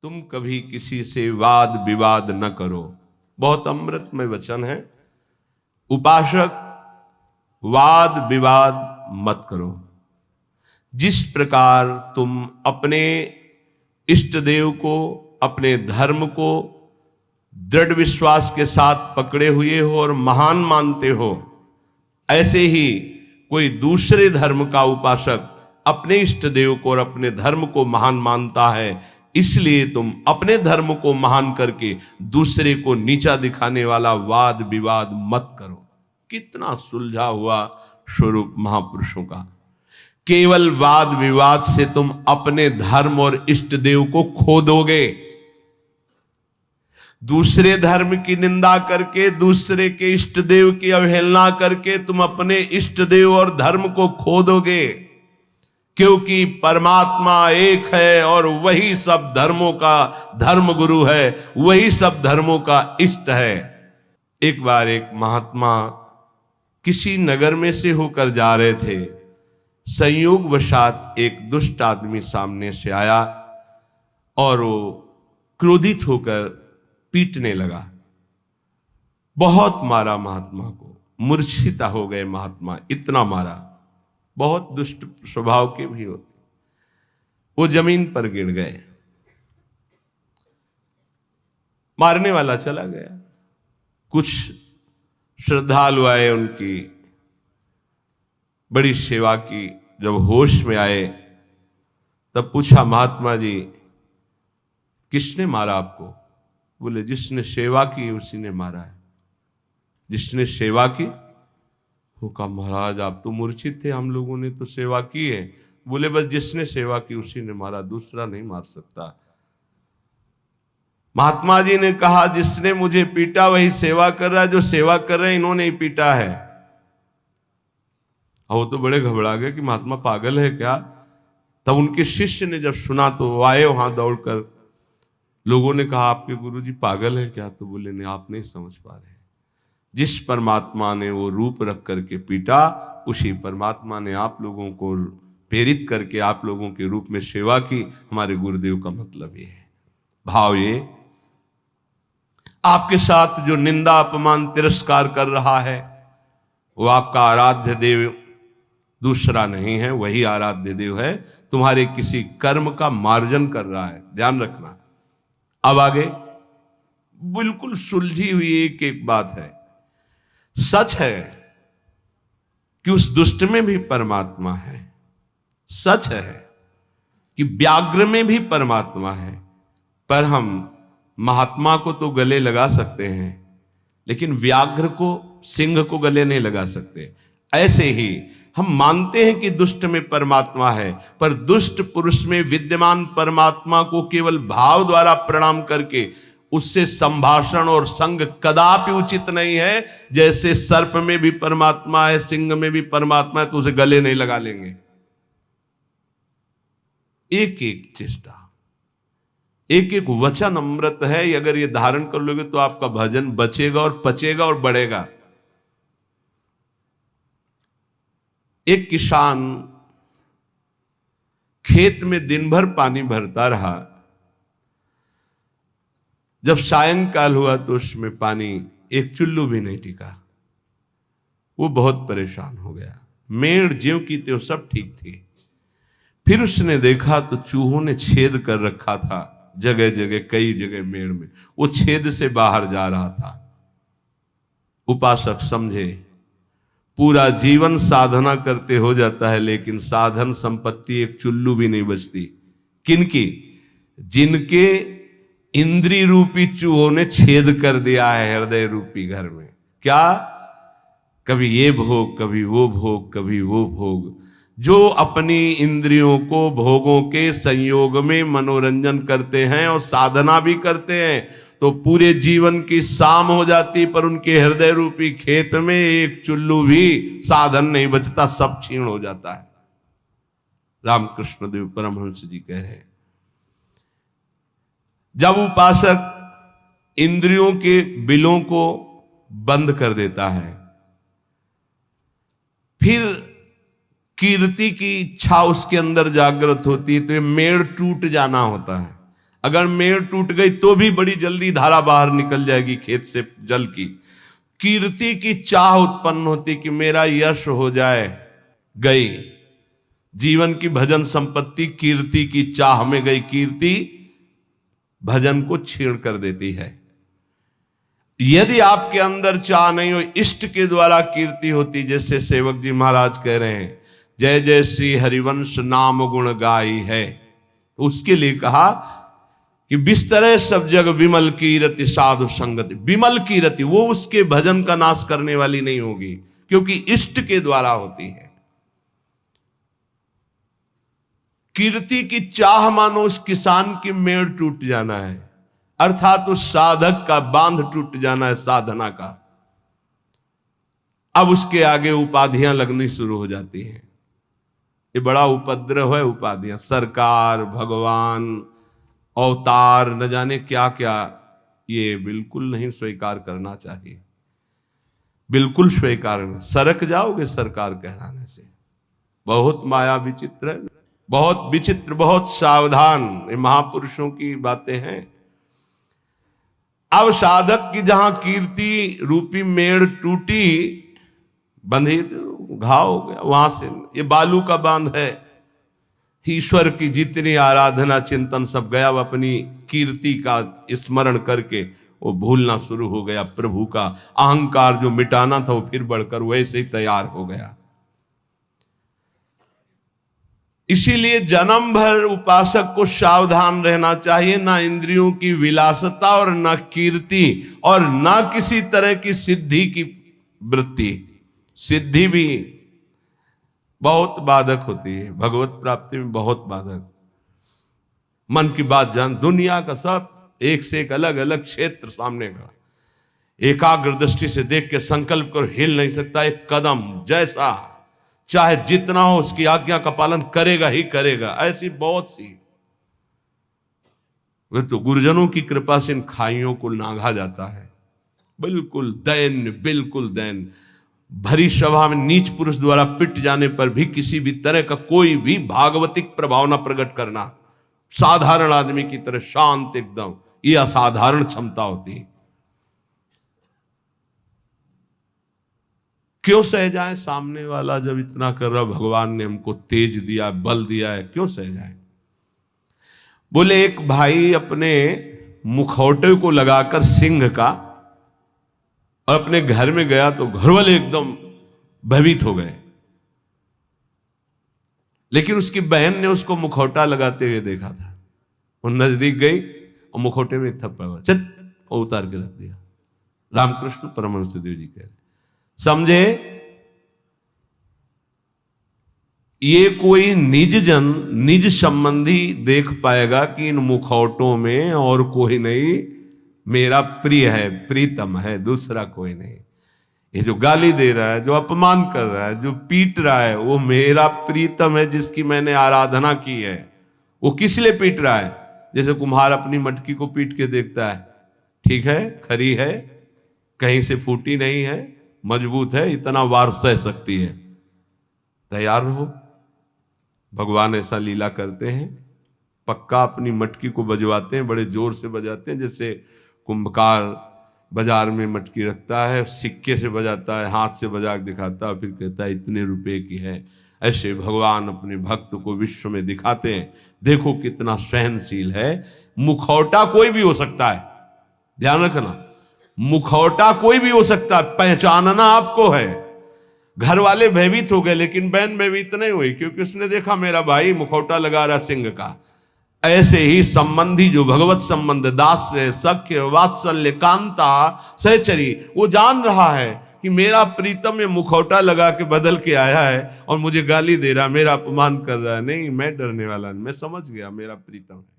तुम कभी किसी से वाद विवाद न करो। बहुत अमृतमय वचन है। उपासक, वाद विवाद मत करो। जिस प्रकार तुम अपने इष्ट देव को, अपने धर्म को दृढ़ विश्वास के साथ पकड़े हुए हो और महान मानते हो, ऐसे ही कोई दूसरे धर्म का उपासक अपने इष्ट देव को और अपने धर्म को महान मानता है। इसलिए तुम अपने धर्म को महान करके दूसरे को नीचा दिखाने वाला वाद विवाद मत करो। कितना सुलझा हुआ स्वरूप महापुरुषों का। केवल वाद विवाद से तुम अपने धर्म और इष्ट देव को खो दोगे। दूसरे धर्म की निंदा करके, दूसरे के इष्ट देव की अवहेलना करके तुम अपने इष्ट देव और धर्म को खो दोगे, क्योंकि परमात्मा एक है और वही सब धर्मों का धर्म गुरु है, वही सब धर्मों का इष्ट है। एक बार एक महात्मा किसी नगर में से होकर जा रहे थे। संयोगवशात एक दुष्ट आदमी सामने से आया और वो क्रोधित होकर पीटने लगा। बहुत मारा महात्मा को, मूर्छिता हो गए महात्मा, इतना मारा। बहुत दुष्ट स्वभाव के भी होते। वो जमीन पर गिर गए। मारने वाला चला गया। कुछ श्रद्धालु आए, उनकी बड़ी सेवा की। जब होश में आए तब पूछा, महात्मा जी किसने मारा आपको? बोले, जिसने सेवा की उसी ने मारा है। जिसने सेवा की? वो कहा, महाराज आप तो मूर्छित थे, हम लोगों ने तो सेवा की है। बोले, बस जिसने सेवा की उसी ने मारा, दूसरा नहीं मार सकता। महात्मा जी ने कहा, जिसने मुझे पीटा वही सेवा कर रहा है, जो सेवा कर रहे हैं इन्होंने ही पीटा है। वो तो बड़े घबरा गए कि महात्मा पागल है क्या। तब उनके शिष्य ने जब सुना तो वो आए वहां दौड़कर। लोगों ने कहा, आपके गुरुजी पागल है क्या? तो बोले, नहीं, आप नहीं समझ पा रहे। जिस परमात्मा ने वो रूप रख करके पीटा, उसी परमात्मा ने आप लोगों को प्रेरित करके आप लोगों के रूप में सेवा की। हमारे गुरुदेव का मतलब ये है। भाव ये, आपके साथ जो निंदा अपमान तिरस्कार कर रहा है वो आपका आराध्य देव दूसरा नहीं है, वही आराध्य देव है। तुम्हारे किसी कर्म का मार्जन कर रहा है, ध्यान रखना। अब आगे बिल्कुल सुलझी हुई एक एक बात है। सच है कि उस दुष्ट में भी परमात्मा है। सच है कि व्याघ्र में भी परमात्मा है। पर हम महात्मा को तो गले लगा सकते हैं, लेकिन व्याघ्र को, सिंह को गले नहीं लगा सकते। ऐसे ही हम मानते हैं कि दुष्ट में परमात्मा है, पर दुष्ट पुरुष में विद्यमान परमात्मा को केवल भाव द्वारा प्रणाम करके उससे संभाषण और संग कदापि उचित नहीं है। जैसे सर्प में भी परमात्मा है, सिंह में भी परमात्मा है, तो उसे गले नहीं लगा लेंगे। एक एक चेष्टा, एक एक वचन अमृत है। अगर ये धारण कर लोगे तो आपका भजन बचेगा और पचेगा और बढ़ेगा। एक किसान खेत में दिन भर पानी भरता रहा। जब सायंकाल हुआ तो उसमें पानी एक चुल्लू भी नहीं टिका। वो बहुत परेशान हो गया। मेड़ ज्यों की त्यों सब ठीक थी। फिर उसने देखा तो चूहों ने छेद कर रखा था जगह जगह, कई जगह मेड़ में। वो छेद से बाहर जा रहा था। उपासक समझे, पूरा जीवन साधना करते हो जाता है, लेकिन साधन संपत्ति एक चुल्लू भी नहीं बचती। किनकी? जिनके इंद्री रूपी चूहों ने छेद कर दिया है हृदय रूपी घर में। क्या? कभी ये भोग, कभी वो भोग, कभी वो भोग। जो अपनी इंद्रियों को भोगों के संयोग में मनोरंजन करते हैं और साधना भी करते हैं, तो पूरे जीवन की शाम हो जाती, पर उनके हृदय रूपी खेत में एक चुल्लू भी साधन नहीं बचता, सब क्षीण हो जाता है। रामकृष्ण देव परमहंस जी कह रहे हैं, जब उपासक इंद्रियों के बिलों को बंद कर देता है, फिर कीर्ति की इच्छा उसके अंदर जागृत होती है, तो ये मेड़ टूट जाना होता है। अगर मेड़ टूट गई तो भी बड़ी जल्दी धारा बाहर निकल जाएगी खेत से जल की। कीर्ति की चाह उत्पन्न होती कि मेरा यश हो जाए, गई जीवन की भजन संपत्ति कीर्ति की चाह में गई। कीर्ति भजन को छीण कर देती है। यदि आपके अंदर चाह नहीं हो, इष्ट के द्वारा कीर्ति होती, जैसे सेवक जी महाराज कह रहे हैं जय जय श्री हरिवंश नाम गुण गाई है, उसके लिए कहा कि बिस्तरे सब जग विमल कीरति साधु संगति। विमल कीरति वो उसके भजन का नाश करने वाली नहीं होगी, क्योंकि इष्ट के द्वारा होती है। कीर्ति की चाह मानो उस किसान की मेड़ टूट जाना है, अर्थात उस साधक का बांध टूट जाना है साधना का। अब उसके आगे उपाधियां लगनी शुरू हो जाती हैं। ये बड़ा उपद्रव है उपाधियां, सरकार, भगवान, अवतार, न जाने क्या क्या। ये बिल्कुल नहीं स्वीकार करना चाहिए, बिल्कुल स्वीकार नहीं। सरक जाओगे सरकार कहलाने से। बहुत माया विचित्र है, बहुत विचित्र, बहुत सावधान। ये महापुरुषों की बातें हैं। अब साधक की जहां कीर्ति रूपी मेड़ टूटी, बंधी, घाव हो गया वहां से। ये बालू का बांध है। ईश्वर की जितनी आराधना चिंतन सब गया, वो अपनी कीर्ति का स्मरण करके वो भूलना शुरू हो गया। प्रभु का अहंकार जो मिटाना था वो फिर बढ़कर वैसे ही तैयार हो गया। इसीलिए जन्म भर उपासक को सावधान रहना चाहिए, ना इंद्रियों की विलासता और ना कीर्ति और ना किसी तरह की सिद्धि की वृत्ति। सिद्धि भी बहुत बाधक होती है, भगवत प्राप्ति में बहुत बाधक। मन की बात जान, दुनिया का सब एक से एक अलग अलग क्षेत्र सामने का, एकाग्र दृष्टि से देख के संकल्प कर हिल नहीं सकता एक कदम। जैसा चाहे जितना हो उसकी आज्ञा का पालन करेगा ही करेगा। ऐसी बहुत सी, वे तो गुरुजनों की कृपा से इन खाइयों को नांगा जाता है। बिल्कुल दैन्य, बिल्कुल दैन्य। भरी सभा में नीच पुरुष द्वारा पिट जाने पर भी किसी भी तरह का कोई भी भागवतिक प्रभावना प्रकट करना, साधारण आदमी की तरह शांत एकदम, ये असाधारण क्षमता होती है। क्यों सह जाए? सामने वाला जब इतना कर रहा, भगवान ने हमको तेज दिया, बल दिया है, क्यों सह जाए? बोले एक भाई अपने मुखौटे को लगाकर सिंह का और अपने घर में गया तो घर वाले एकदम भयभीत हो गए, लेकिन उसकी बहन ने उसको मुखौटा लगाते हुए देखा था। वो नजदीक गई और मुखौटे में एक थप्पड़ मारा, चल, और उतार के रख दिया। रामकृष्ण परमहंस देव जी कह रहे, समझे ये कोई निज जन, निज संबंधी देख पाएगा कि इन मुखौटों में और कोई नहीं, मेरा प्रिय है, प्रीतम है, दूसरा कोई नहीं। ये जो गाली दे रहा है, जो अपमान कर रहा है, जो पीट रहा है, वो मेरा प्रीतम है जिसकी मैंने आराधना की है। वो किस लिए पीट रहा है? जैसे कुम्हार अपनी मटकी को पीट के देखता है, ठीक है, खरी है, कहीं से फूटी नहीं है, मजबूत है, इतना वार सह सकती है, तैयार रहो। भगवान ऐसा लीला करते हैं, पक्का अपनी मटकी को बजवाते हैं, बड़े जोर से बजाते हैं। जैसे कुंभकार बाजार में मटकी रखता है, सिक्के से बजाता है, हाथ से बजा के दिखाता है, फिर कहता है इतने रुपए की है। ऐसे भगवान अपने भक्त को विश्व में दिखाते हैं, देखो कितना सहनशील है। मुखौटा कोई भी हो सकता है, ध्यान रखना, मुखौटा कोई भी हो सकता है, पहचानना आपको है। घर वाले भयभीत हो गए, लेकिन बहन भयभीत नहीं हुई, क्योंकि उसने देखा मेरा भाई मुखौटा लगा रहा सिंह का। ऐसे ही संबंधी जो भगवत संबंध, दास से सख्य, वात्सल्य, कांता, सहचरी, वो जान रहा है कि मेरा प्रीतम ये मुखौटा लगा के बदल के आया है और मुझे गाली दे रहा, मेरा अपमान कर रहा है। नहीं, मैं डरने वाला नहीं, मैं समझ गया मेरा प्रीतम है।